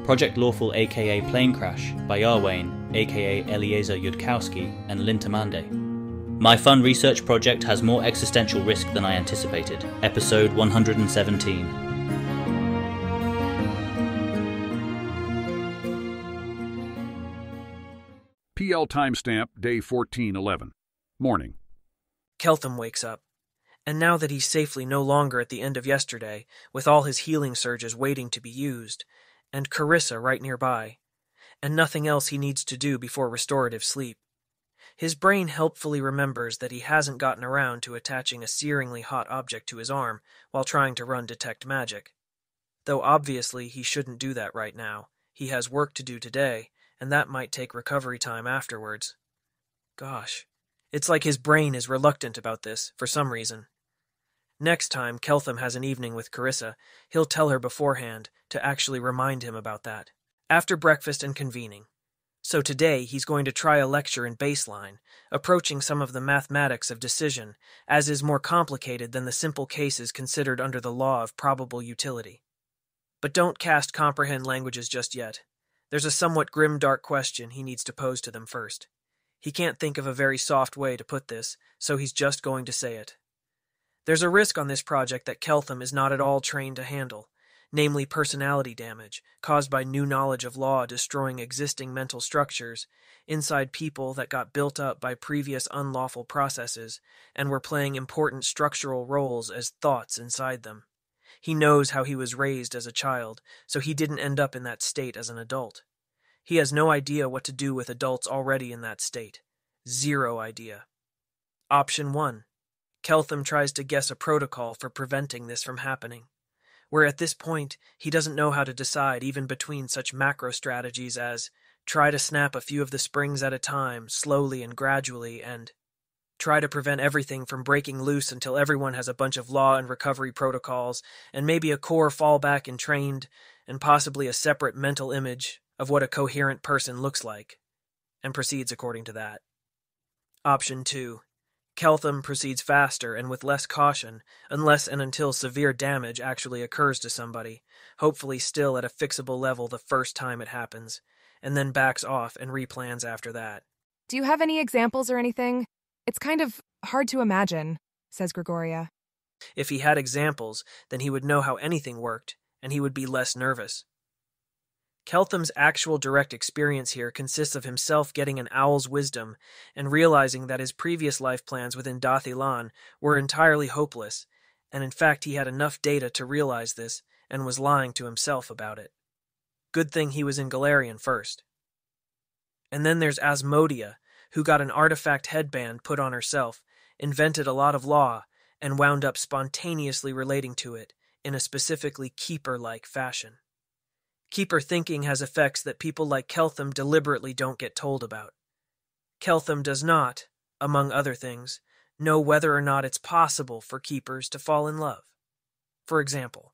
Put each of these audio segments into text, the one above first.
Project Lawful aka Planecrash by Arwayne aka Eliezer Yudkowsky and Lintamande. My fun research project has more existential risk than I anticipated. Episode 117. PL timestamp day 1411. Morning. Keltham wakes up, and now that he's safely no longer at the end of yesterday, with all his healing surges waiting to be used, and Carissa right nearby, and nothing else he needs to do before restorative sleep, his brain helpfully remembers that he hasn't gotten around to attaching a searingly hot object to his arm while trying to run Detect Magic. Though obviously he shouldn't do that right now. He has work to do today, and that might take recovery time afterwards. Gosh, it's like his brain is reluctant about this, for some reason. Next time Keltham has an evening with Carissa, he'll tell her beforehand to actually remind him about that, after breakfast and convening. So today he's going to try a lecture in baseline, approaching some of the mathematics of decision, as is more complicated than the simple cases considered under the law of probable utility. But don't cast comprehend languages just yet. There's a somewhat grim dark question he needs to pose to them first. He can't think of a very soft way to put this, so he's just going to say it. There's a risk on this project that Keltham is not at all trained to handle, namely personality damage, caused by new knowledge of law destroying existing mental structures inside people that got built up by previous unlawful processes and were playing important structural roles as thoughts inside them. He knows how he was raised as a child, so he didn't end up in that state as an adult. He has no idea what to do with adults already in that state. Zero idea. Option 1. Keltham tries to guess a protocol for preventing this from happening, where at this point he doesn't know how to decide even between such macro strategies as try to snap a few of the springs at a time, slowly and gradually, and try to prevent everything from breaking loose until everyone has a bunch of law and recovery protocols, and maybe a core fallback and trained, and possibly a separate mental image of what a coherent person looks like, and proceeds according to that. Option 2. Keltham proceeds faster and with less caution, unless and until severe damage actually occurs to somebody, hopefully still at a fixable level the first time it happens, and then backs off and replans after that. Do you have any examples or anything? It's kind of hard to imagine, says Gregoria. If he had examples, then he would know how anything worked, and he would be less nervous. Keltham's actual direct experience here consists of himself getting an owl's wisdom and realizing that his previous life plans within Dathilan were entirely hopeless, and in fact he had enough data to realize this and was lying to himself about it. Good thing he was in Galarian first. And then there's Asmodia, who got an artifact headband put on herself, invented a lot of law, and wound up spontaneously relating to it in a specifically Keeper-like fashion. Keeper thinking has effects that people like Keltham deliberately don't get told about. Keltham does not, among other things, know whether or not it's possible for Keepers to fall in love. For example,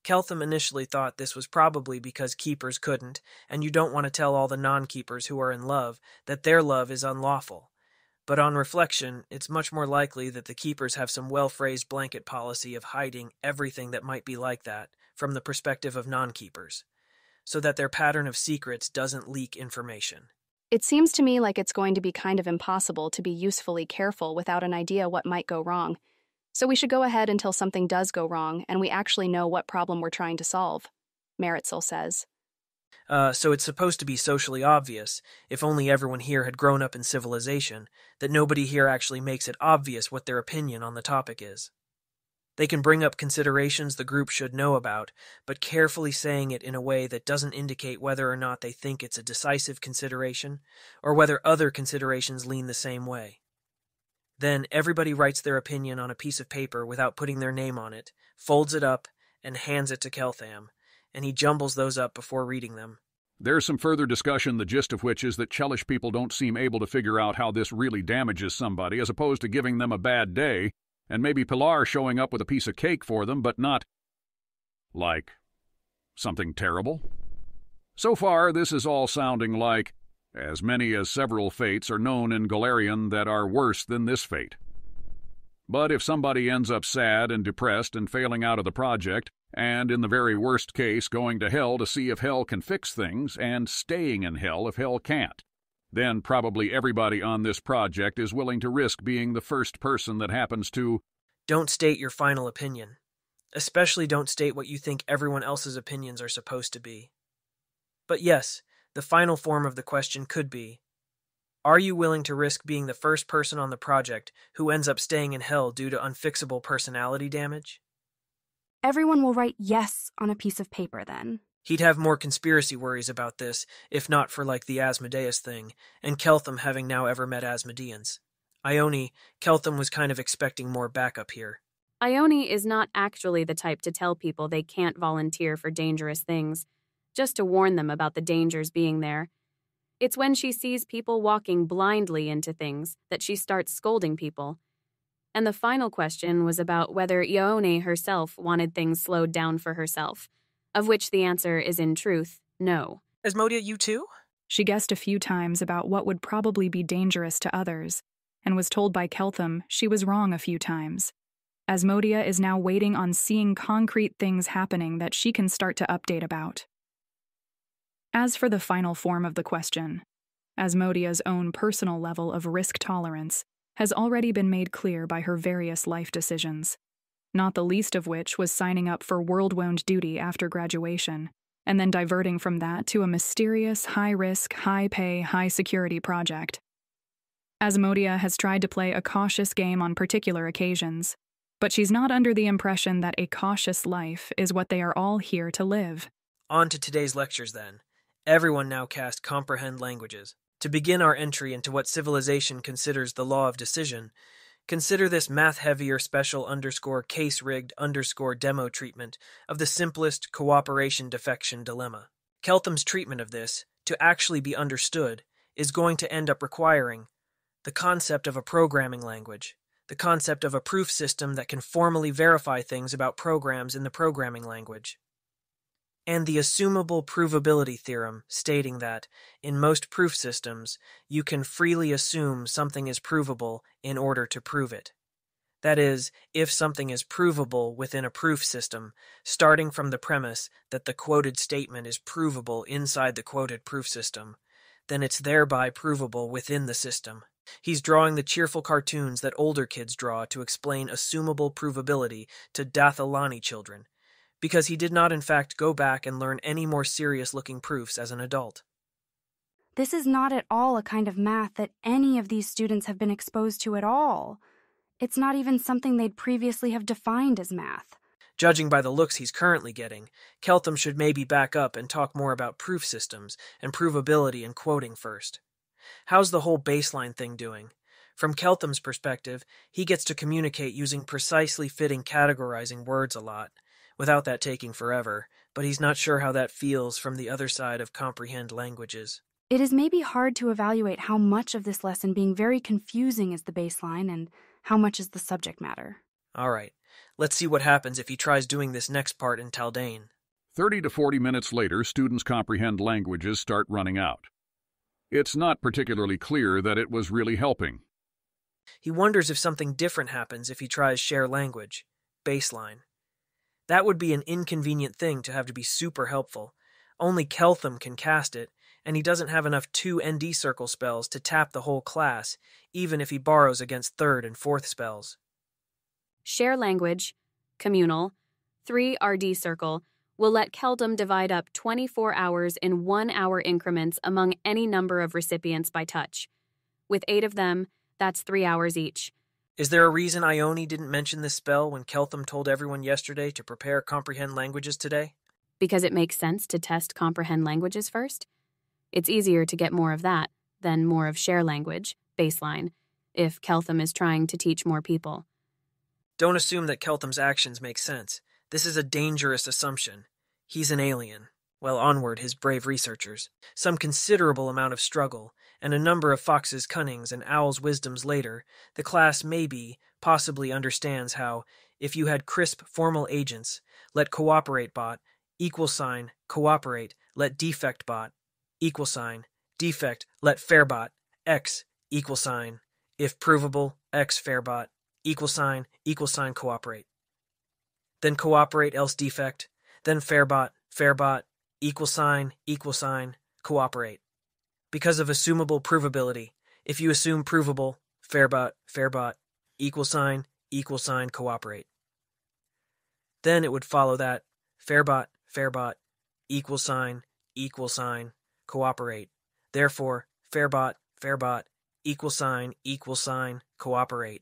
Keltham initially thought this was probably because Keepers couldn't, and you don't want to tell all the non-Keepers who are in love that their love is unlawful. But on reflection, it's much more likely that the Keepers have some well-phrased blanket policy of hiding everything that might be like that from the perspective of non-Keepers, so that their pattern of secrets doesn't leak information. It seems to me like it's going to be kind of impossible to be usefully careful without an idea what might go wrong. So we should go ahead until something does go wrong and we actually know what problem we're trying to solve, Maritzel says. So it's supposed to be socially obvious, if only everyone here had grown up in civilization, that nobody here actually makes it obvious what their opinion on the topic is. They can bring up considerations the group should know about, but carefully saying it in a way that doesn't indicate whether or not they think it's a decisive consideration, or whether other considerations lean the same way. Then everybody writes their opinion on a piece of paper without putting their name on it, folds it up, and hands it to Keltham, and he jumbles those up before reading them. There's some further discussion, the gist of which is that Chelish people don't seem able to figure out how this really damages somebody as opposed to giving them a bad day, and maybe Pilar showing up with a piece of cake for them, but not, like, something terrible. So far, this is all sounding like as many as several fates are known in Galarian that are worse than this fate. But if somebody ends up sad and depressed and failing out of the project, and in the very worst case, going to hell to see if hell can fix things, and staying in hell if hell can't. Then probably everybody on this project is willing to risk being the first person that happens to... Don't state your final opinion. Especially don't state what you think everyone else's opinions are supposed to be. But yes, the final form of the question could be, are you willing to risk being the first person on the project who ends up staying in hell due to unfixable personality damage? Everyone will write yes on a piece of paper then. He'd have more conspiracy worries about this, if not for like the Asmodeus thing, and Keltham having now ever met Asmodeans. Ione, Keltham was kind of expecting more backup here. Ione is not actually the type to tell people they can't volunteer for dangerous things, just to warn them about the dangers being there. It's when she sees people walking blindly into things that she starts scolding people. And the final question was about whether Ione herself wanted things slowed down for herself, of which the answer is in truth, no. Asmodia, you too? She guessed a few times about what would probably be dangerous to others, and was told by Keltham she was wrong a few times. Asmodia is now waiting on seeing concrete things happening that she can start to update about. As for the final form of the question, Asmodia's own personal level of risk tolerance has already been made clear by her various life decisions, not the least of which was signing up for world-wound duty after graduation, and then diverting from that to a mysterious, high-risk, high-pay, high-security project. Asmodia has tried to play a cautious game on particular occasions, but she's not under the impression that a cautious life is what they are all here to live. On to today's lectures, then. Everyone now cast comprehend languages. To begin our entry into what civilization considers the law of decision, consider this math-heavier special case-rigged demo treatment of the simplest cooperation-defection dilemma. Keltham's treatment of this, to actually be understood, is going to end up requiring the concept of a programming language, the concept of a proof system that can formally verify things about programs in the programming language, and the assumable provability theorem stating that, in most proof systems, you can freely assume something is provable in order to prove it. That is, if something is provable within a proof system, starting from the premise that the quoted statement is provable inside the quoted proof system, then it's thereby provable within the system. He's drawing the cheerful cartoons that older kids draw to explain assumable provability to Dathalani children, because he did not in fact go back and learn any more serious-looking proofs as an adult. This is not at all a kind of math that any of these students have been exposed to at all. It's not even something they'd previously have defined as math. Judging by the looks he's currently getting, Keltham should maybe back up and talk more about proof systems and provability and quoting first. How's the whole baseline thing doing? From Keltham's perspective, he gets to communicate using precisely fitting categorizing words a lot, without that taking forever, but he's not sure how that feels from the other side of comprehend languages. It is maybe hard to evaluate how much of this lesson being very confusing is the baseline and how much is the subject matter. All right, let's see what happens if he tries doing this next part in Taldane. 30 to 40 minutes later, students' comprehend languages start running out. It's not particularly clear that it was really helping. He wonders if something different happens if he tries share language, baseline. That would be an inconvenient thing to have to be super helpful. Only Keltham can cast it, and he doesn't have enough 2 ND circle spells to tap the whole class, even if he borrows against 3rd and 4th spells. Share language, communal, 3 RD circle, will let Keltham divide up 24 hours in 1-hour increments among any number of recipients by touch. With 8 of them, that's 3 hours each. Is there a reason Ione didn't mention this spell when Keltham told everyone yesterday to prepare comprehend languages today? Because it makes sense to test comprehend languages first. It's easier to get more of that than more of share language, baseline, if Keltham is trying to teach more people. Don't assume that Keltham's actions make sense. This is a dangerous assumption. He's an alien. Well, onward, his brave researchers. Some considerable amount of struggle, and a number of Fox's cunnings and Owl's wisdoms later, the class possibly understands how, if you had crisp formal agents, let cooperate bot, $cooperate, let defect bot, defect, let fairbot, x, if provable, x fairbot, == cooperate. Then cooperate else defect, Then fairbot, equal sign, cooperate. Because of assumable provability, if you assume provable, fairbot, equal sign, cooperate. Then it would follow that fairbot, equal sign, cooperate. Therefore, fairbot, equal sign, cooperate.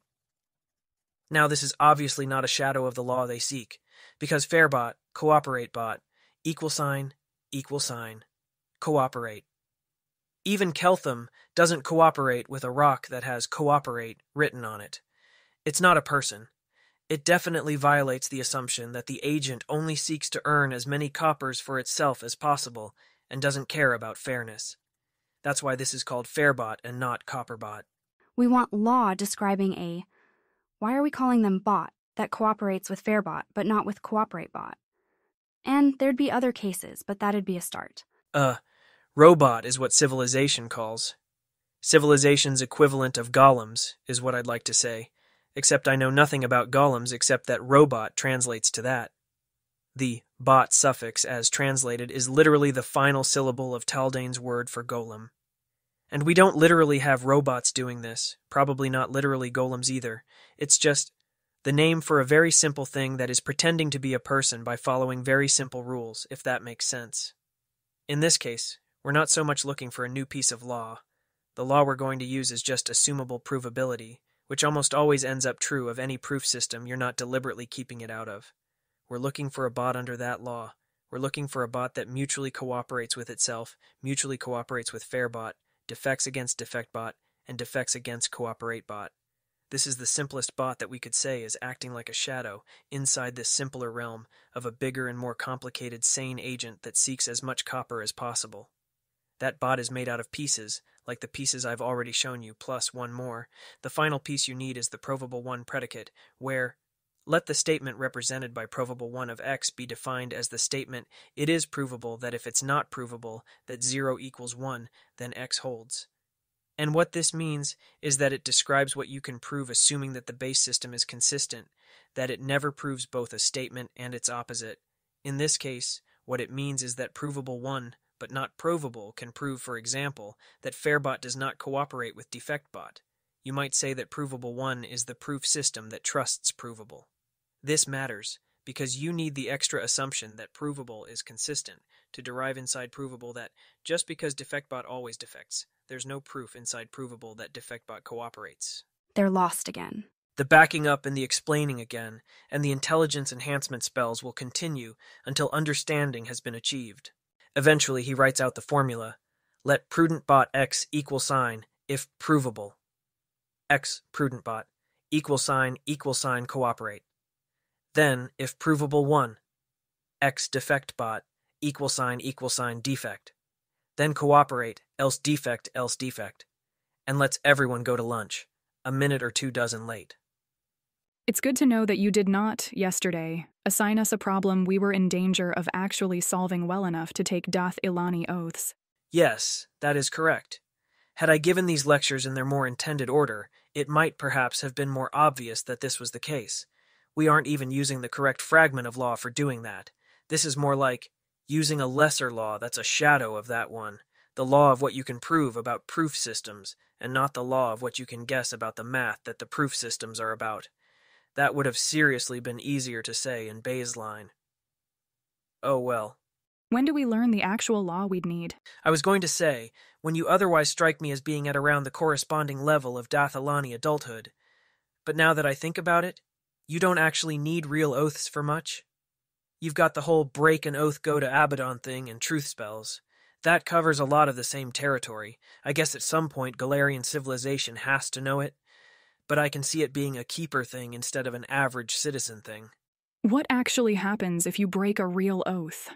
Now this is obviously not a shadow of the law they seek, because fairbot, cooperate bot, equal sign, cooperate. Even Keltham doesn't cooperate with a rock that has cooperate written on it. It's not a person. It definitely violates the assumption that the agent only seeks to earn as many coppers for itself as possible and doesn't care about fairness. That's why this is called fairbot and not copperbot. We want law describing why are we calling them bot, that cooperates with fairbot but not with cooperate bot? And there'd be other cases, but that'd be a start. Robot is what Civilization calls. Civilization's equivalent of golems is what I'd like to say, except I know nothing about golems except that robot translates to that. The bot suffix, as translated, is literally the final syllable of Taldane's word for golem. And we don't literally have robots doing this, probably not literally golems either. It's just the name for a very simple thing that is pretending to be a person by following very simple rules, if that makes sense. In this case, we're not so much looking for a new piece of law. The law we're going to use is just assumable provability, which almost always ends up true of any proof system you're not deliberately keeping it out of. We're looking for a bot under that law. We're looking for a bot that mutually cooperates with itself, mutually cooperates with fairbot, defects against defectbot, and defects against cooperateBot. This is the simplest bot that we could say is acting like a shadow inside this simpler realm of a bigger and more complicated sane agent that seeks as much copper as possible. That bot is made out of pieces, like the pieces I've already shown you, plus one more. The final piece you need is the provable one predicate, where let the statement represented by provable 1 of x be defined as the statement it is provable that if it's not provable that 0 equals 1, then x holds. And what this means is that it describes what you can prove assuming that the base system is consistent, that it never proves both a statement and its opposite. In this case, what it means is that provable 1, but not provable, can prove, for example, that fairbot does not cooperate with defectbot. You might say that provable 1 is the proof system that trusts provable. This matters because you need the extra assumption that provable is consistent to derive inside provable that just because defectbot always defects, there's no proof inside provable that defectbot cooperates. They're lost again. The backing up and the explaining again, and the intelligence enhancement spells will continue until understanding has been achieved. Eventually, he writes out the formula. Let prudent bot x equal sign if provable. X prudent bot equal sign cooperate. Then, if provable 1, x defect bot equal sign defect. Then cooperate, else defect, and lets everyone go to lunch, a minute or 2 dozen late. It's good to know that you did not, yesterday, assign us a problem we were in danger of actually solving well enough to take Dath Ilani oaths. Yes, that is correct. Had I given these lectures in their more intended order, it might perhaps have been more obvious that this was the case. We aren't even using the correct fragment of law for doing that. This is more like using a lesser law that's a shadow of that one, the law of what you can prove about proof systems, and not the law of what you can guess about the math that the proof systems are about. That would have seriously been easier to say in baseline. Oh well. When do we learn the actual law we'd need? I was going to say, when you otherwise strike me as being at around the corresponding level of Dath Ilani adulthood. But now that I think about it, you don't actually need real oaths for much. You've got the whole break an oath go to Abaddon thing and truth spells. That covers a lot of the same territory. I guess at some point Galarian civilization has to know it, but I can see it being a keeper thing instead of an average citizen thing. What actually happens if you break a real oath?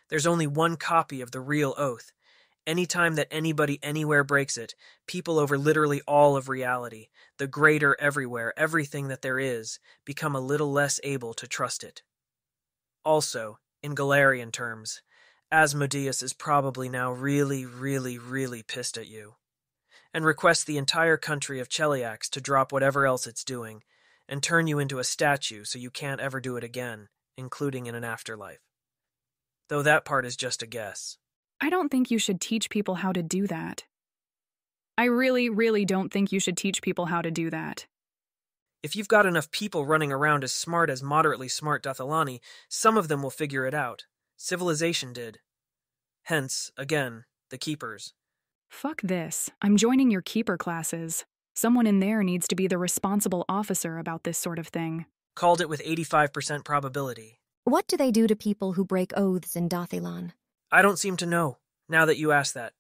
There's only one copy of the real oath. Anytime that anybody anywhere breaks it, people over literally all of reality, the greater everywhere, everything that there is, become a little less able to trust it. Also, in Galarian terms, Asmodeus is probably now really, really, really pissed at you, and requests the entire country of Cheliax to drop whatever else it's doing, and turn you into a statue so you can't ever do it again, including in an afterlife. though that part is just a guess. I don't think you should teach people how to do that. I really, really don't think you should teach people how to do that. If you've got enough people running around as smart as moderately smart Dathalani, some of them will figure it out. Civilization did. Hence, again, the Keepers. Fuck this. I'm joining your keeper classes. Someone in there needs to be the responsible officer about this sort of thing. Called it with 85% probability. What do they do to people who break oaths in Dathilan? I don't seem to know, now that you ask that.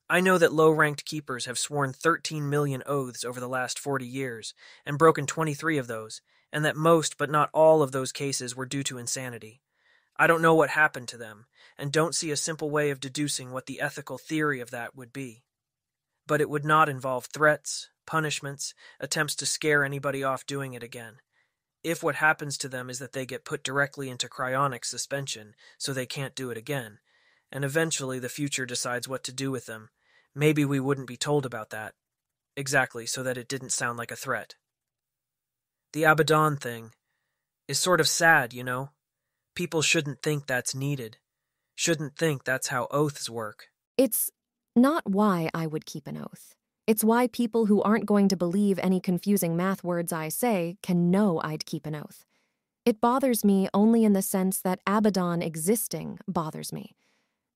I know that low-ranked keepers have sworn 13 million oaths over the last 40 years, and broken 23 of those, and that most but not all of those cases were due to insanity. I don't know what happened to them, and don't see a simple way of deducing what the ethical theory of that would be. But it would not involve threats, punishments, attempts to scare anybody off doing it again. If what happens to them is that they get put directly into cryonic suspension, so they can't do it again, and eventually the future decides what to do with them, maybe we wouldn't be told about that. Exactly, so that it didn't sound like a threat. The Abaddon thing is sort of sad, you know? People shouldn't think that's needed. Shouldn't think that's how oaths work. It's not why I would keep an oath. It's why people who aren't going to believe any confusing math words I say can know I'd keep an oath. It bothers me only in the sense that Abaddon existing bothers me.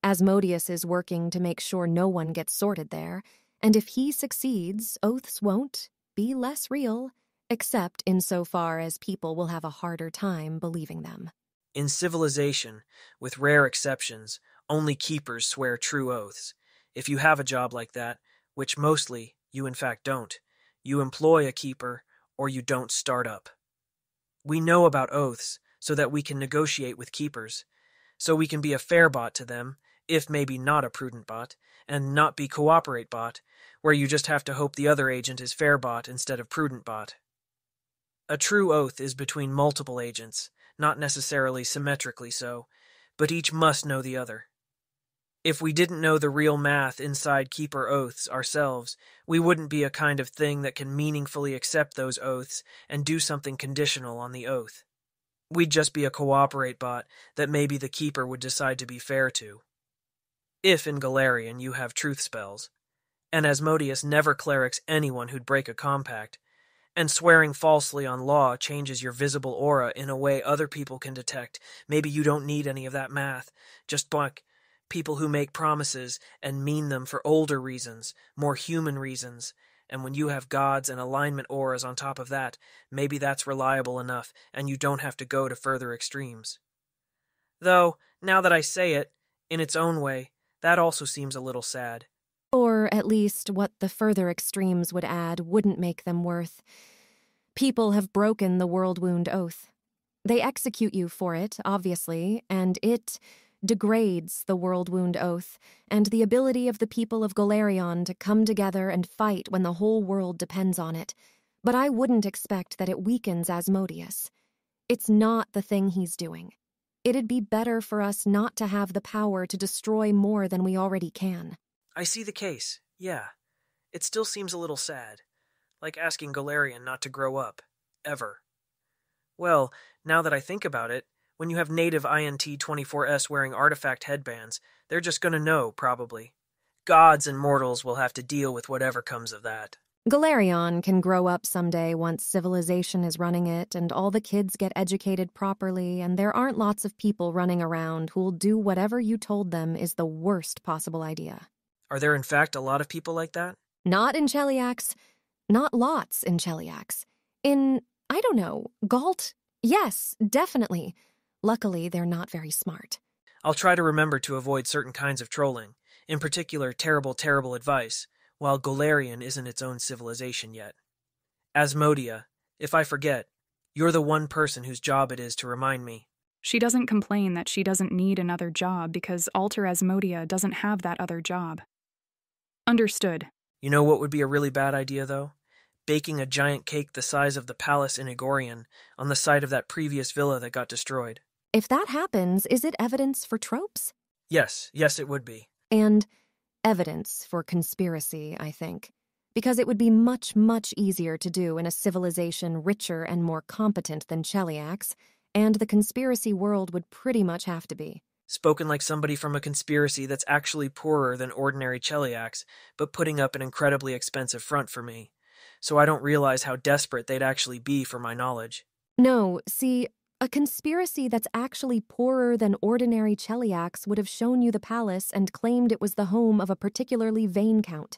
Asmodeus is working to make sure no one gets sorted there, and if he succeeds, oaths won't be less real, except insofar as people will have a harder time believing them. In civilization, with rare exceptions, only keepers swear true oaths. If you have a job like that, which mostly you in fact don't, you employ a keeper or you don't start up. We know about oaths so that we can negotiate with keepers, so we can be a fair bot to them, if maybe not a prudent bot, and not be cooperate bot, where you just have to hope the other agent is fair bot instead of prudent bot. A true oath is between multiple agents, not necessarily symmetrically so, but each must know the other. If we didn't know the real math inside keeper oaths ourselves, we wouldn't be a kind of thing that can meaningfully accept those oaths and do something conditional on the oath. We'd just be a cooperate bot that maybe the keeper would decide to be fair to. If in Galarian you have truth spells, and Asmodeus never clerics anyone who'd break a compact, and swearing falsely on law changes your visible aura in a way other people can detect, maybe you don't need any of that math, just like people who make promises and mean them for older reasons, more human reasons, and when you have gods and alignment auras on top of that, maybe that's reliable enough and you don't have to go to further extremes. Though, now that I say it, in its own way, that also seems a little sad. Or at least what the further extremes would add wouldn't make them worth. People have broken the World Wound Oath. They execute you for it, obviously, and it degrades the World Wound Oath and the ability of the people of Golarion to come together and fight when the whole world depends on it. But I wouldn't expect that it weakens Asmodeus. It's not the thing he's doing. It'd be better for us not to have the power to destroy more than we already can. I see the case, yeah. It still seems a little sad. Like asking Golarion not to grow up. Ever. Well, now that I think about it, when you have native INT-24S wearing artifact headbands, they're just gonna know, probably. Gods and mortals will have to deal with whatever comes of that. Golarion can grow up someday once civilization is running it and all the kids get educated properly and there aren't lots of people running around who'll do whatever you told them is the worst possible idea. Are there in fact a lot of people like that? Not in Cheliax. Not lots in Cheliax. In, I don't know, Galt? Yes, definitely. Luckily, they're not very smart. I'll try to remember to avoid certain kinds of trolling, in particular terrible advice, while Golarion isn't its own civilization yet. Asmodea, if I forget, you're the one person whose job it is to remind me. She doesn't complain that she doesn't need another job because Alter Asmodea doesn't have that other job. Understood. You know what would be a really bad idea, though? Baking a giant cake the size of the palace in Igorian on the site of that previous villa that got destroyed. If that happens, is it evidence for tropes? Yes, it would be. And evidence for conspiracy, I think. Because it would be much, much easier to do in a civilization richer and more competent than Cheliax, and the conspiracy world would pretty much have to be. Spoken like somebody from a conspiracy that's actually poorer than ordinary Cheliacs, but putting up an incredibly expensive front for me. So I don't realize how desperate they'd actually be for my knowledge. No, see, a conspiracy that's actually poorer than ordinary Cheliacs would have shown you the palace and claimed it was the home of a particularly vain count.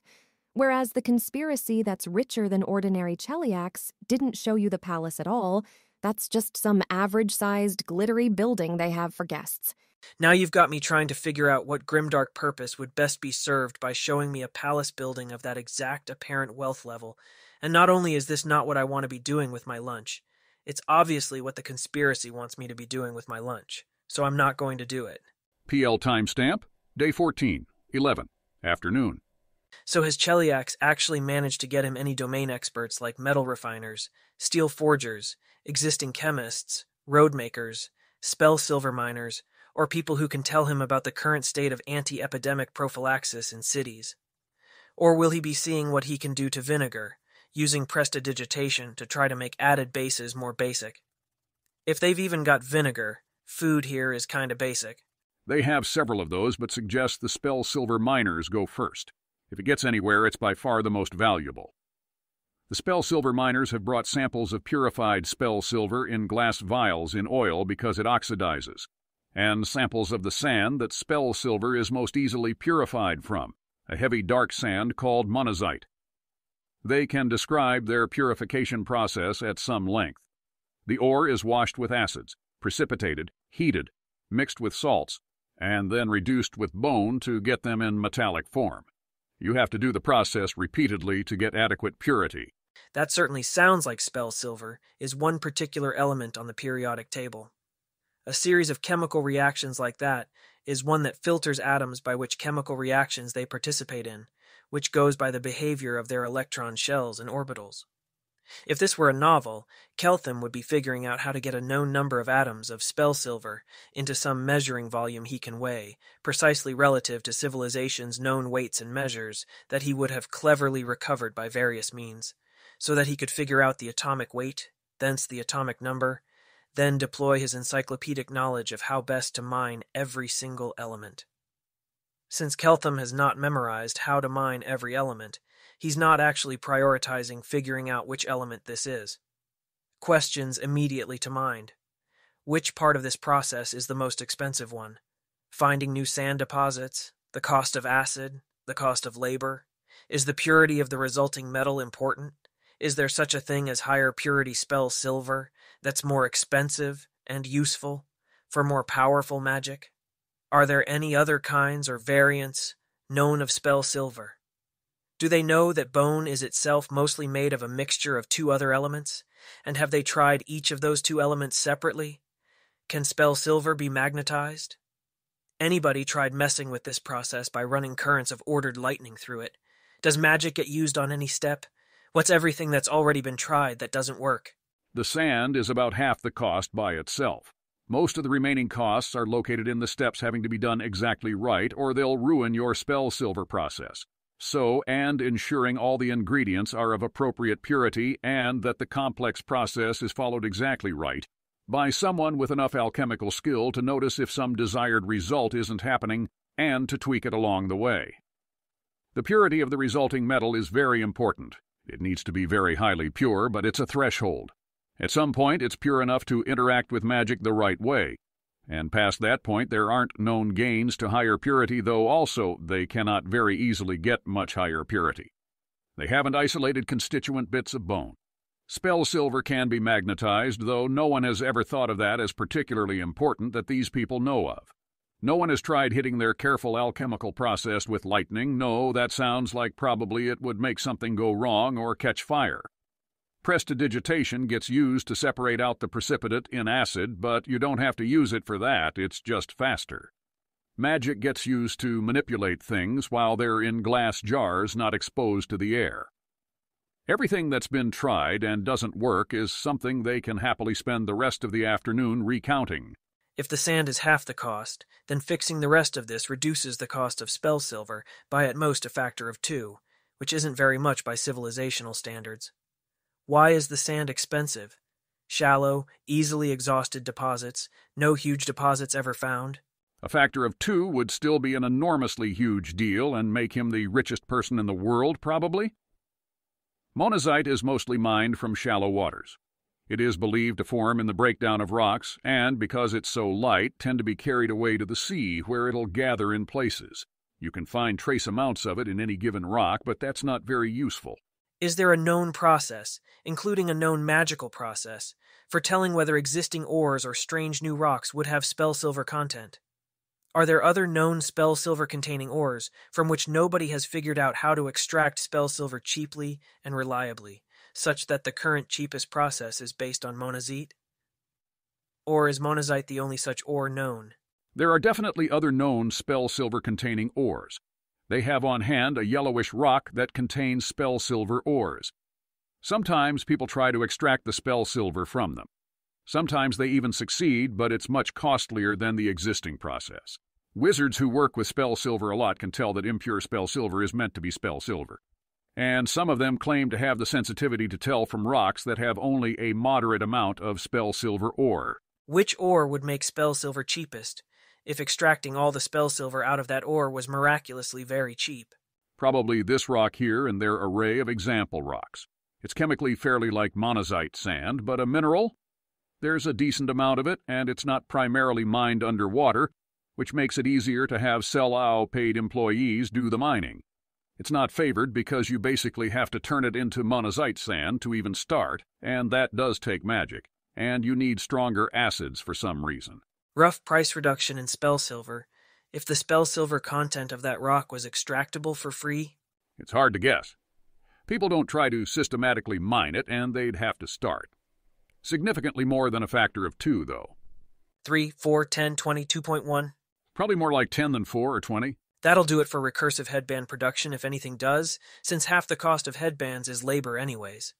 Whereas the conspiracy that's richer than ordinary Cheliacs didn't show you the palace at all. That's just some average-sized, glittery building they have for guests. Now you've got me trying to figure out what grimdark purpose would best be served by showing me a palace building of that exact apparent wealth level. And not only is this not what I want to be doing with my lunch, it's obviously what the conspiracy wants me to be doing with my lunch, so I'm not going to do it. PL timestamp, day 14, 11, afternoon. So has Cheliax actually managed to get him any domain experts like metal refiners, steel forgers, existing chemists, road makers, spell silver miners, or people who can tell him about the current state of anti-epidemic prophylaxis in cities? Or will he be seeing what he can do to vinegar, using prestidigitation to try to make added bases more basic? If they've even got vinegar, food here is kinda basic. They have several of those, but suggest the spell silver miners go first. If it gets anywhere, it's by far the most valuable. The spell silver miners have brought samples of purified spell silver in glass vials in oil because it oxidizes, and samples of the sand that spell silver is most easily purified from, a heavy dark sand called monazite. They can describe their purification process at some length. The ore is washed with acids, precipitated, heated, mixed with salts, and then reduced with bone to get them in metallic form. You have to do the process repeatedly to get adequate purity. That certainly sounds like spell silver is one particular element on the periodic table. A series of chemical reactions like that is one that filters atoms by which chemical reactions they participate in, which goes by the behavior of their electron shells and orbitals. If this were a novel, Keltham would be figuring out how to get a known number of atoms of spell silver into some measuring volume he can weigh, precisely relative to civilization's known weights and measures that he would have cleverly recovered by various means, so that he could figure out the atomic weight, thence the atomic number, then deploy his encyclopedic knowledge of how best to mine every single element. Since Keltham has not memorized how to mine every element, he's not actually prioritizing figuring out which element this is. Questions immediately to mind. Which part of this process is the most expensive one? Finding new sand deposits? The cost of acid? The cost of labor? Is the purity of the resulting metal important? Is there such a thing as higher purity spell silver that's more expensive and useful for more powerful magic? Are there any other kinds or variants known of spell silver? Do they know that bone is itself mostly made of a mixture of two other elements? And have they tried each of those two elements separately? Can spell silver be magnetized? Anybody tried messing with this process by running currents of ordered lightning through it? Does magic get used on any step? What's everything that's already been tried that doesn't work? The sand is about half the cost by itself. Most of the remaining costs are located in the steps having to be done exactly right, or they'll ruin your spell silver process. So, and ensuring all the ingredients are of appropriate purity and that the complex process is followed exactly right, by someone with enough alchemical skill to notice if some desired result isn't happening and to tweak it along the way. The purity of the resulting metal is very important. It needs to be very highly pure, but it's a threshold. At some point, it's pure enough to interact with magic the right way, and past that point there aren't known gains to higher purity, though also they cannot very easily get much higher purity. They haven't isolated constituent bits of bone. Spell silver can be magnetized, though no one has ever thought of that as particularly important that these people know of. No one has tried hitting their careful alchemical process with lightning. No, that sounds like probably it would make something go wrong or catch fire. Prestidigitation gets used to separate out the precipitate in acid, but you don't have to use it for that, it's just faster. Magic gets used to manipulate things while they're in glass jars not exposed to the air. Everything that's been tried and doesn't work is something they can happily spend the rest of the afternoon recounting. If the sand is half the cost, then fixing the rest of this reduces the cost of spell silver by at most a factor of 2, which isn't very much by civilizational standards. Why is the sand expensive? Shallow, easily exhausted deposits, no huge deposits ever found. A factor of 2 would still be an enormously huge deal and make him the richest person in the world, probably. Monazite is mostly mined from shallow waters. It is believed to form in the breakdown of rocks and, because it's so light, tend to be carried away to the sea, where it'll gather in places. You can find trace amounts of it in any given rock, but that's not very useful. Is there a known process, including a known magical process, for telling whether existing ores or strange new rocks would have spell silver content? Are there other known spell silver containing ores from which nobody has figured out how to extract spell silver cheaply and reliably, such that the current cheapest process is based on monazite? Or is monazite the only such ore known? There are definitely other known spell silver containing ores. They have on hand a yellowish rock that contains spell silver ores. Sometimes people try to extract the spell silver from them. Sometimes they even succeed, but it's much costlier than the existing process. Wizards who work with spell silver a lot can tell that impure spell silver is meant to be spell silver. And some of them claim to have the sensitivity to tell from rocks that have only a moderate amount of spell silver ore. Which ore would make spell silver cheapest, if extracting all the spell silver out of that ore was miraculously very cheap? Probably this rock here and their array of example rocks. It's chemically fairly like monazite sand, but a mineral? There's a decent amount of it, and it's not primarily mined underwater, which makes it easier to have Selao paid employees do the mining. It's not favored because you basically have to turn it into monazite sand to even start, and that does take magic, and you need stronger acids for some reason. Rough price reduction in spell silver. If the spell silver content of that rock was extractable for free? It's hard to guess. People don't try to systematically mine it, and they'd have to start. Significantly more than a factor of 2, though. 3, 4, 10, 20, 2.1? Probably more like 10 than 4 or 20. That'll do it for recursive headband production if anything does, since half the cost of headbands is labor anyways.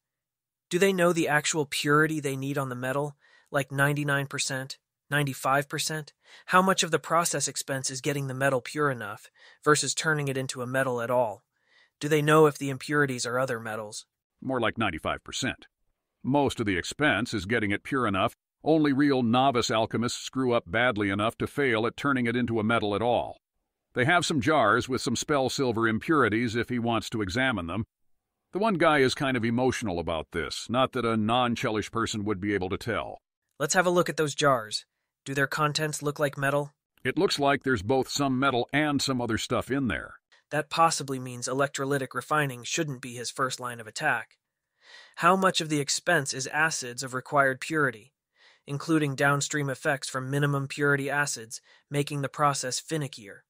Do they know the actual purity they need on the metal, like 99%, 95%? How much of the process expense is getting the metal pure enough versus turning it into a metal at all? Do they know if the impurities are other metals? More like 95%. Most of the expense is getting it pure enough. Only real novice alchemists screw up badly enough to fail at turning it into a metal at all. They have some jars with some spell silver impurities if he wants to examine them. The one guy is kind of emotional about this, not that a non-Chelish person would be able to tell. Let's have a look at those jars. Do their contents look like metal? It looks like there's both some metal and some other stuff in there. That possibly means electrolytic refining shouldn't be his first line of attack. How much of the expense is acids of required purity, including downstream effects from minimum purity acids, making the process finickier?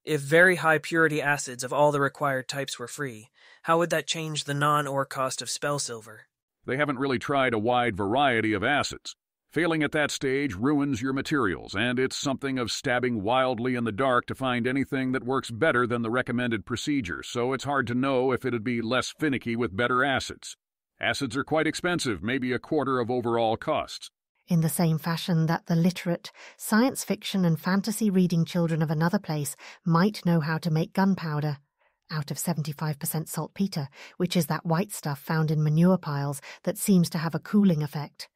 If very high purity acids of all the required types were free, how would that change the non-ore cost of spell silver? They haven't really tried a wide variety of acids. Failing at that stage ruins your materials, and it's something of stabbing wildly in the dark to find anything that works better than the recommended procedure, so it's hard to know if it'd be less finicky with better acids. Acids are quite expensive, maybe a quarter of overall costs. In the same fashion that the literate, science fiction and fantasy reading children of another place might know how to make gunpowder out of 75% saltpeter, which is that white stuff found in manure piles that seems to have a cooling effect.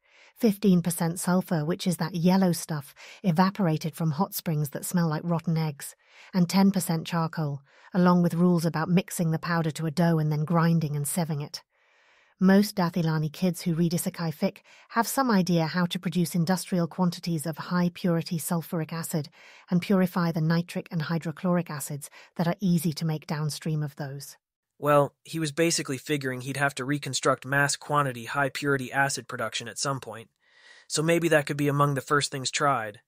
15% sulfur, which is that yellow stuff evaporated from hot springs that smell like rotten eggs, and 10% charcoal, along with rules about mixing the powder to a dough and then grinding and sieving it. Most Dathilani kids who read Isekai fic have some idea how to produce industrial quantities of high-purity sulfuric acid and purify the nitric and hydrochloric acids that are easy to make downstream of those. Well, he was basically figuring he'd have to reconstruct mass-quantity high-purity acid production at some point, so maybe that could be among the first things tried.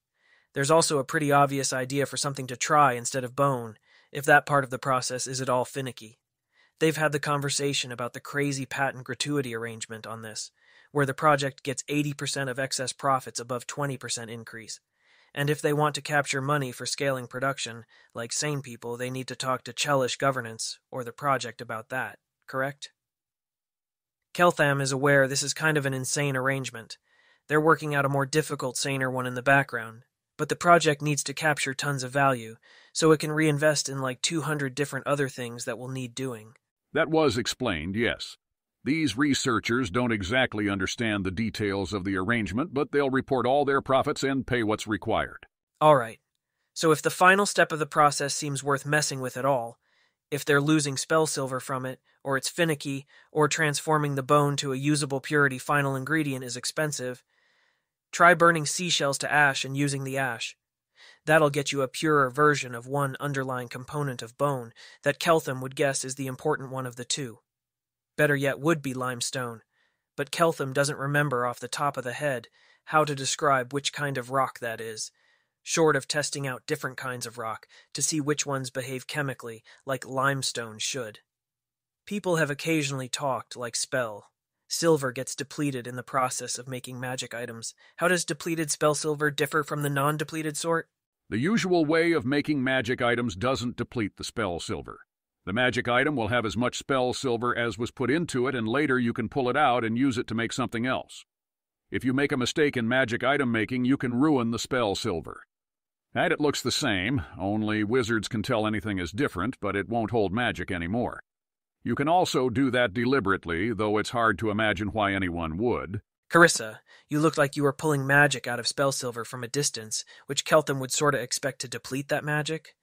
There's also a pretty obvious idea for something to try instead of bone, if that part of the process is at all finicky. They've had the conversation about the crazy patent gratuity arrangement on this, where the project gets 80% of excess profits above 20% increase. And if they want to capture money for scaling production, like sane people, they need to talk to Chelish governance or the project about that, correct? Keltham is aware this is kind of an insane arrangement. They're working out a more difficult, saner one in the background, but the project needs to capture tons of value, so it can reinvest in like 200 different other things that will need doing. That was explained, yes. These researchers don't exactly understand the details of the arrangement, but they'll report all their profits and pay what's required. All right. So if the final step of the process seems worth messing with at all, if they're losing spell silver from it, or it's finicky, or transforming the bone to a usable purity final ingredient is expensive, try burning seashells to ash and using the ash. That'll get you a purer version of one underlying component of bone that Keltham would guess is the important one of the two. Better yet would be limestone, but Keltham doesn't remember off the top of the head how to describe which kind of rock that is, short of testing out different kinds of rock to see which ones behave chemically like limestone should. People have occasionally talked like spell. Silver gets depleted in the process of making magic items. How does depleted spell silver differ from the non-depleted sort? The usual way of making magic items doesn't deplete the spell silver. The magic item will have as much spell silver as was put into it, and later you can pull it out and use it to make something else. If you make a mistake in magic item making, you can ruin the spell silver. And it looks the same, only wizards can tell anything is different, but it won't hold magic anymore. You can also do that deliberately, though it's hard to imagine why anyone would. Carissa, you looked like you were pulling magic out of spell silver from a distance, which Keltham would sorta expect to deplete that magic.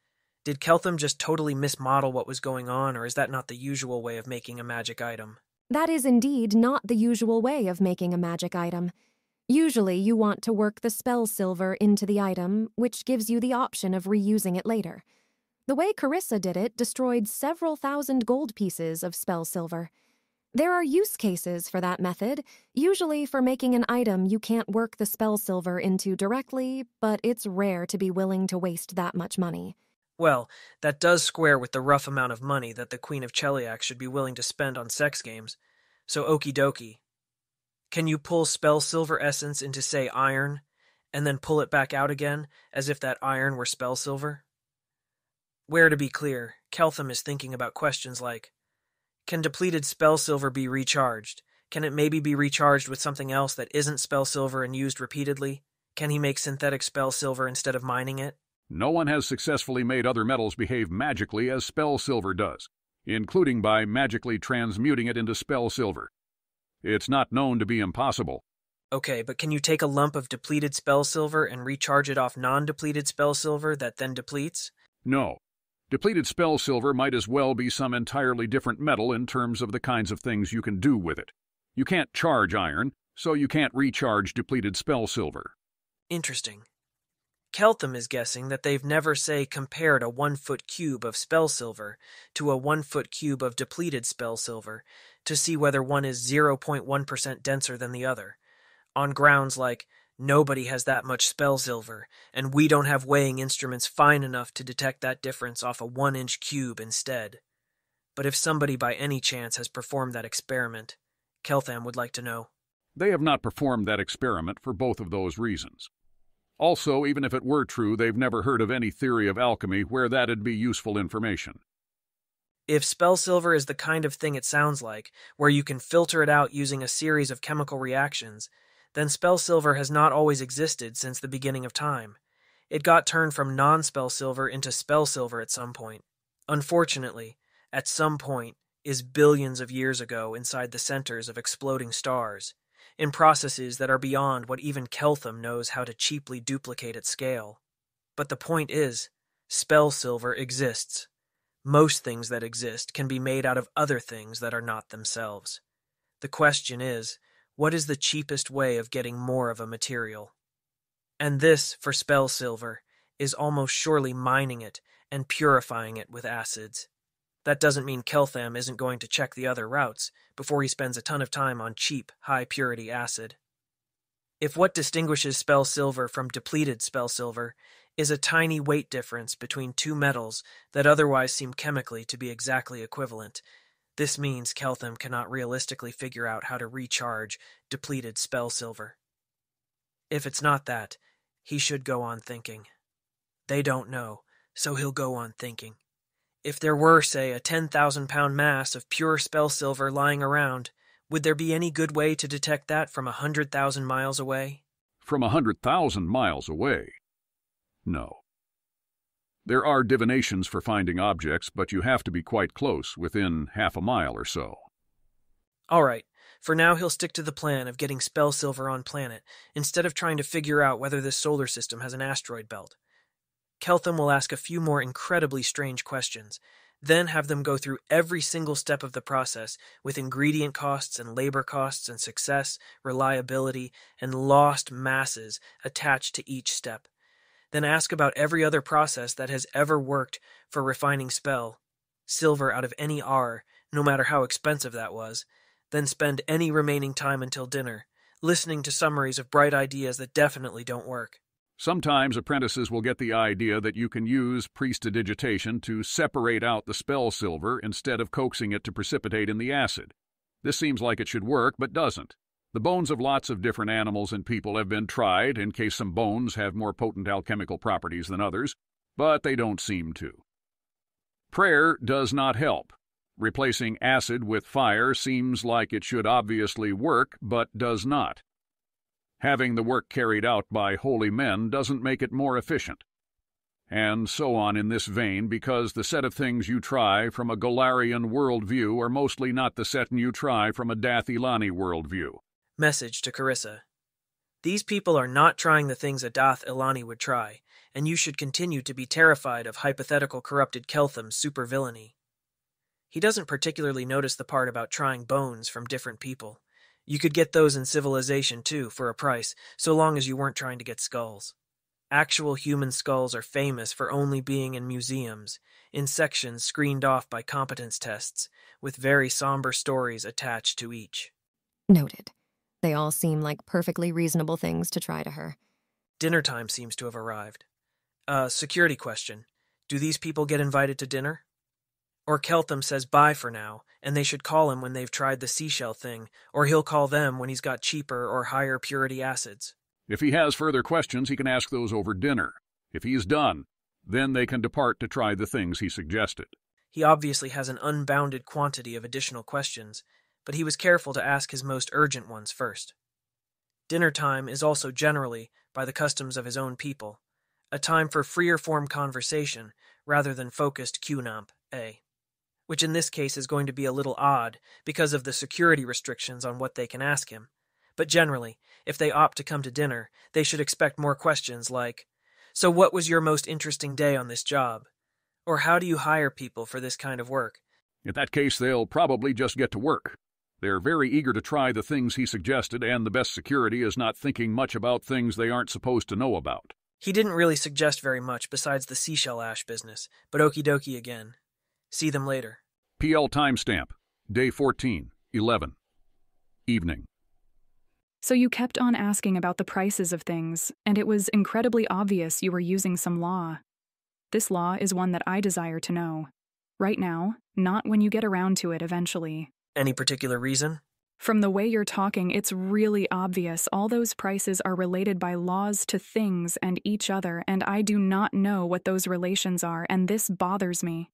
Did Keltham just totally mismodel what was going on, or is that not the usual way of making a magic item? That is indeed not the usual way of making a magic item. Usually you want to work the spell silver into the item, which gives you the option of reusing it later. The way Carissa did it destroyed several thousand gold pieces of spell silver. There are use cases for that method, usually for making an item you can't work the spell silver into directly, but it's rare to be willing to waste that much money. Well, that does square with the rough amount of money that the Queen of Cheliac should be willing to spend on sex games. So okie dokie. Can you pull spell silver essence into, say, iron, and then pull it back out again, as if that iron were spell silver? Where, to be clear, Keltham is thinking about questions like, can depleted spell silver be recharged? Can it maybe be recharged with something else that isn't spell silver and used repeatedly? Can he make synthetic spell silver instead of mining it? No one has successfully made other metals behave magically as spell silver does, including by magically transmuting it into spell silver. It's not known to be impossible. Okay, but can you take a lump of depleted spell silver and recharge it off non-depleted spell silver that then depletes? No. Depleted spell silver might as well be some entirely different metal in terms of the kinds of things you can do with it. You can't charge iron, so you can't recharge depleted spell silver. Interesting. Keltham is guessing that they've never, say, compared a 1-foot cube of spell silver to a 1-foot cube of depleted spell silver to see whether one is 0.1% denser than the other, on grounds like, nobody has that much spell silver, and we don't have weighing instruments fine enough to detect that difference off a 1-inch cube instead. But if somebody by any chance has performed that experiment, Keltham would like to know. They have not performed that experiment for both of those reasons. Also, even if it were true, they've never heard of any theory of alchemy where that'd be useful information. If spell silver is the kind of thing it sounds like, where you can filter it out using a series of chemical reactions, then spell silver has not always existed since the beginning of time. It got turned from non-spell silver into spell silver at some point. Unfortunately, at some point is billions of years ago inside the centers of exploding stars, in processes that are beyond what even Keltham knows how to cheaply duplicate at scale. But the point is, spell silver exists. Most things that exist can be made out of other things that are not themselves. The question is, what is the cheapest way of getting more of a material? And this, for spell silver, is almost surely mining it and purifying it with acids. That doesn't mean Keltham isn't going to check the other routes before he spends a ton of time on cheap, high-purity acid. If what distinguishes spell silver from depleted spell silver is a tiny weight difference between two metals that otherwise seem chemically to be exactly equivalent, this means Keltham cannot realistically figure out how to recharge depleted spell silver. If it's not that, he should go on thinking. They don't know, so he'll go on thinking. If there were, say, a 10,000-pound mass of pure spell silver lying around, would there be any good way to detect that from 100,000 miles away? From 100,000 miles away? No. There are divinations for finding objects, but you have to be quite close, within half a mile or so. All right. For now, he'll stick to the plan of getting spell silver on planet, instead of trying to figure out whether this solar system has an asteroid belt. Keltham will ask a few more incredibly strange questions, then have them go through every single step of the process with ingredient costs and labor costs and success, reliability, and lost masses attached to each step. Then ask about every other process that has ever worked for refining spell, silver out of any R, no matter how expensive that was, then spend any remaining time until dinner, listening to summaries of bright ideas that definitely don't work. Sometimes apprentices will get the idea that you can use prestidigitation to separate out the spell silver instead of coaxing it to precipitate in the acid. This seems like it should work, but doesn't. The bones of lots of different animals and people have been tried in case some bones have more potent alchemical properties than others, but they don't seem to. Prayer does not help. Replacing acid with fire seems like it should obviously work, but does not. Having the work carried out by holy men doesn't make it more efficient. And so on in this vein, because the set of things you try from a Golarian worldview are mostly not the set you try from a Dath-Ilani worldview. Message to Carissa. These people are not trying the things a Dath-Ilani would try, and you should continue to be terrified of hypothetical corrupted Keltham's supervillainy. He doesn't particularly notice the part about trying bones from different people. You could get those in Civilization too, for a price, so long as you weren't trying to get skulls. Actual human skulls are famous for only being in museums, in sections screened off by competence tests, with very somber stories attached to each. Noted. They all seem like perfectly reasonable things to try to her. Dinner time seems to have arrived. Security question. Do these people get invited to dinner? Or Keltham says bye for now, and they should call him when they've tried the seashell thing, or he'll call them when he's got cheaper or higher purity acids. If he has further questions, he can ask those over dinner. If he's done, then they can depart to try the things he suggested. He obviously has an unbounded quantity of additional questions, but he was careful to ask his most urgent ones first. Dinner time is also generally, by the customs of his own people, a time for freer form conversation rather than focused QNAMP-A, which in this case is going to be a little odd because of the security restrictions on what they can ask him. But generally, if they opt to come to dinner, they should expect more questions like, "So what was your most interesting day on this job?" Or "How do you hire people for this kind of work?" In that case, they'll probably just get to work. They're very eager to try the things he suggested, and the best security is not thinking much about things they aren't supposed to know about. He didn't really suggest very much besides the seashell ash business, but okie dokie again. See them later. PL timestamp, day 14, 11. Evening. So you kept on asking about the prices of things, and it was incredibly obvious you were using some law. This law is one that I desire to know. Right now, not when you get around to it eventually. Any particular reason? From the way you're talking, it's really obvious all those prices are related by laws to things and each other, and I do not know what those relations are, and this bothers me.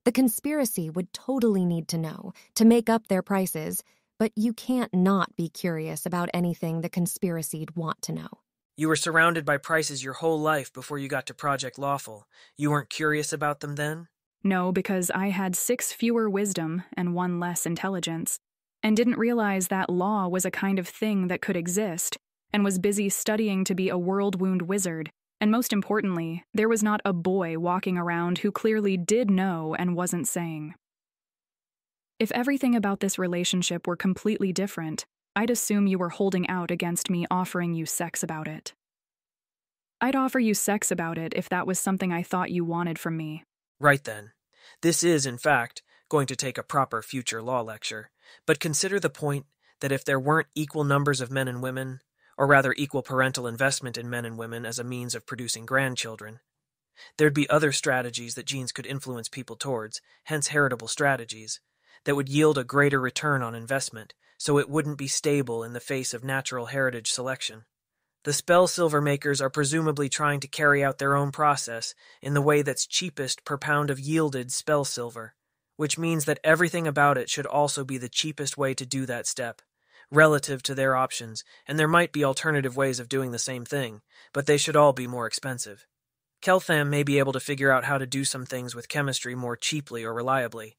The conspiracy would totally need to know to make up their prices, but you can't not be curious about anything the conspiracy'd want to know. You were surrounded by prices your whole life before you got to Project Lawful. You weren't curious about them then? No, because I had 6 fewer wisdom and 1 less intelligence, and didn't realize that law was a kind of thing that could exist, and was busy studying to be a world-wound wizard. And most importantly, there was not a boy walking around who clearly did know and wasn't saying. If everything about this relationship were completely different, I'd assume you were holding out against me offering you sex about it. I'd offer you sex about it if that was something I thought you wanted from me. Right then. This is, in fact, going to take a proper future law lecture, but consider the point that if there weren't equal numbers of men and women, or rather equal parental investment in men and women as a means of producing grandchildren, there'd be other strategies that genes could influence people towards, hence heritable strategies, that would yield a greater return on investment, so it wouldn't be stable in the face of natural heritage selection. The spell silver makers are presumably trying to carry out their own process in the way that's cheapest per pound of yielded spell silver, which means that everything about it should also be the cheapest way to do that step, relative to their options, and there might be alternative ways of doing the same thing, but they should all be more expensive. Keltham may be able to figure out how to do some things with chemistry more cheaply or reliably,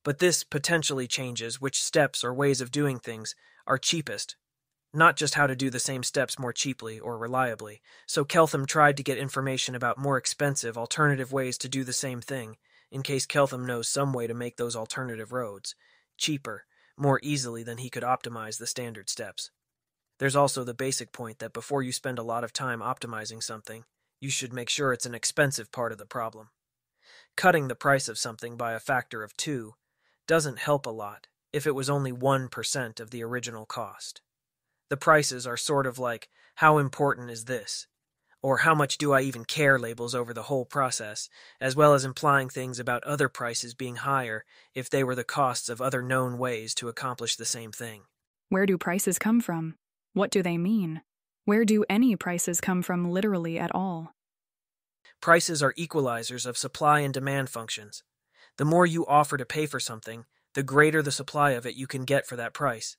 but this potentially changes which steps or ways of doing things are cheapest. not just how to do the same steps more cheaply or reliably. So Keltham tried to get information about more expensive alternative ways to do the same thing, in case Keltham knows some way to make those alternative roads cheaper, more easily than he could optimize the standard steps. There's also the basic point that before you spend a lot of time optimizing something, you should make sure it's an expensive part of the problem. Cutting the price of something by a factor of 2 doesn't help a lot if it was only 1% of the original cost. The prices are sort of like, how important is this? Or how much do I even care labels over the whole process, as well as implying things about other prices being higher if they were the costs of other known ways to accomplish the same thing. Where do prices come from? What do they mean? Where do any prices come from literally at all? Prices are equalizers of supply and demand functions. The more you offer to pay for something, the greater the supply of it you can get for that price.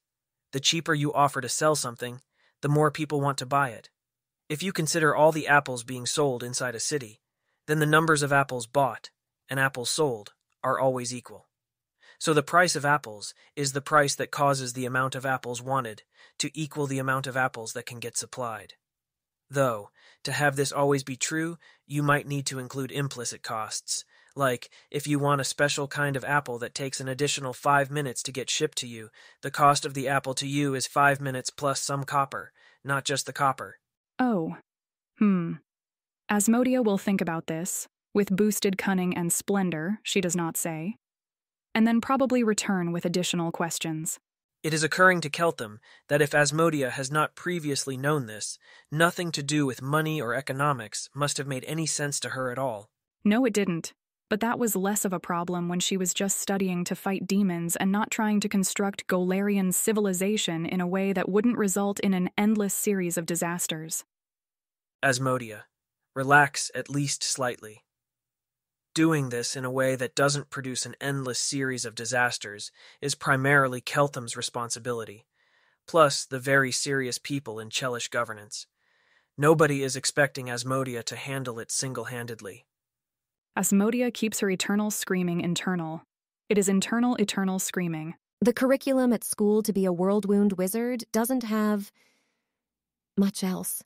The cheaper you offer to sell something, the more people want to buy it. If you consider all the apples being sold inside a city, then the numbers of apples bought and apples sold are always equal. So the price of apples is the price that causes the amount of apples wanted to equal the amount of apples that can get supplied. Though, to have this always be true, you might need to include implicit costs, like if you want a special kind of apple that takes an additional 5 minutes to get shipped to you, the cost of the apple to you is 5 minutes plus some copper, not just the copper. Oh. Asmodia will think about this, with boosted cunning and splendor, she does not say, and then probably return with additional questions. It is occurring to Keltham that if Asmodia has not previously known this, nothing to do with money or economics must have made any sense to her at all. No, it didn't. But that was less of a problem when she was just studying to fight demons and not trying to construct Golarian civilization in a way that wouldn't result in an endless series of disasters. Asmodia, relax at least slightly. Doing this in a way that doesn't produce an endless series of disasters is primarily Keltham's responsibility, plus the very serious people in Chelish governance. Nobody is expecting Asmodia to handle it single-handedly. Asmodia keeps her eternal screaming internal. It is internal, eternal screaming. The curriculum at school to be a world-wound wizard doesn't have much else.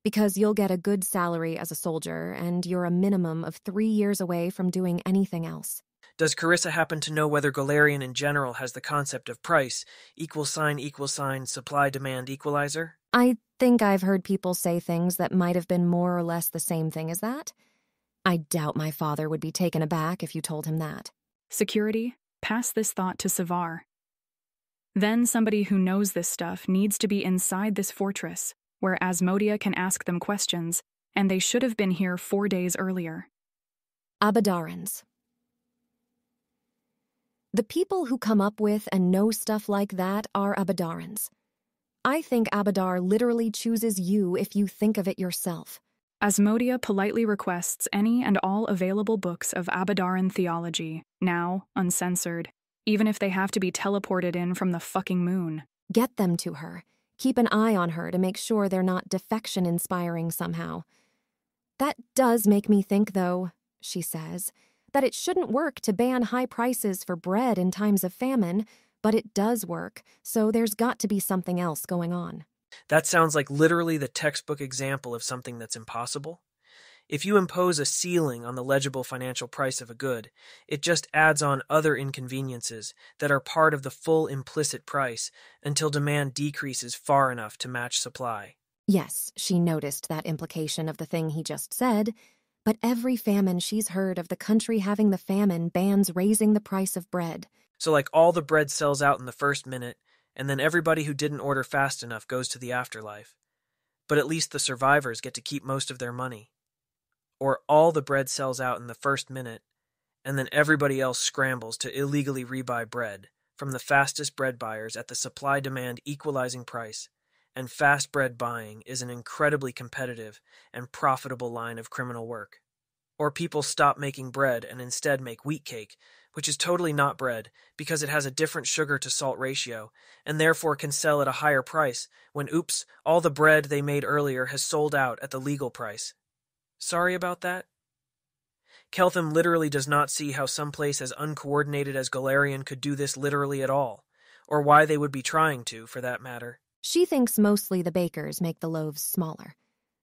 Because you'll get a good salary as a soldier, and you're a minimum of 3 years away from doing anything else. Does Carissa happen to know whether Golarian in general has the concept of price, supply-demand equalizer? I think I've heard people say things that might have been more or less the same thing as that. I doubt my father would be taken aback if you told him that. Security, pass this thought to Savar. Then somebody who knows this stuff needs to be inside this fortress, where Asmodia can ask them questions, and they should have been here 4 days earlier. Abadarans. The people who come up with and know stuff like that are Abadarans. I think Abadar literally chooses you if you think of it yourself. Asmodia politely requests any and all available books of Abadaran theology, now uncensored, even if they have to be teleported in from the fucking moon. Get them to her. Keep an eye on her to make sure they're not defection-inspiring somehow. That does make me think, though, she says, that it shouldn't work to ban high prices for bread in times of famine, but it does work, so there's got to be something else going on. That sounds like literally the textbook example of something that's impossible. If you impose a ceiling on the legible financial price of a good, it just adds on other inconveniences that are part of the full implicit price until demand decreases far enough to match supply. Yes, she noticed that implication of the thing he just said, but every famine she's heard of the country having the famine bans raising the price of bread. So like all the bread sells out in the first minute, and then everybody who didn't order fast enough goes to the afterlife. But at least the survivors get to keep most of their money. Or all the bread sells out in the first minute, and then everybody else scrambles to illegally rebuy bread from the fastest bread buyers at the supply-demand equalizing price, and fast bread buying is an incredibly competitive and profitable line of criminal work. Or people stop making bread and instead make wheat cake, which is totally not bread because it has a different sugar-to-salt ratio, and therefore can sell at a higher price when, oops, all the bread they made earlier has sold out at the legal price. Sorry about that? Keltham literally does not see how some place as uncoordinated as Golarian could do this literally at all, or why they would be trying to, for that matter. She thinks mostly the bakers make the loaves smaller.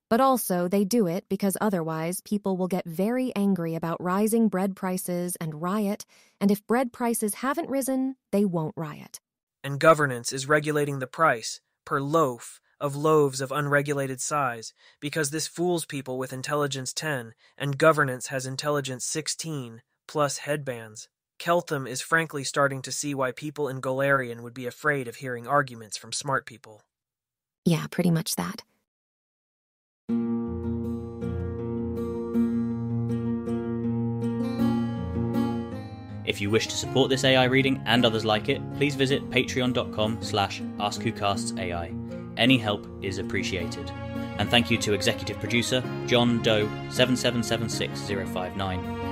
But also, they do it because otherwise people will get very angry about rising bread prices and riot, and if bread prices haven't risen, they won't riot. And governance is regulating the price, per loaf, of loaves of unregulated size, because this fools people with intelligence 10, and governance has intelligence 16, plus headbands. Keltham is frankly starting to see why people in Golarion would be afraid of hearing arguments from smart people. Yeah, pretty much that. If you wish to support this AI reading and others like it, please visit patreon.com/AskWhoCastsAI. Any help is appreciated. And thank you to executive producer John Doe 7776059.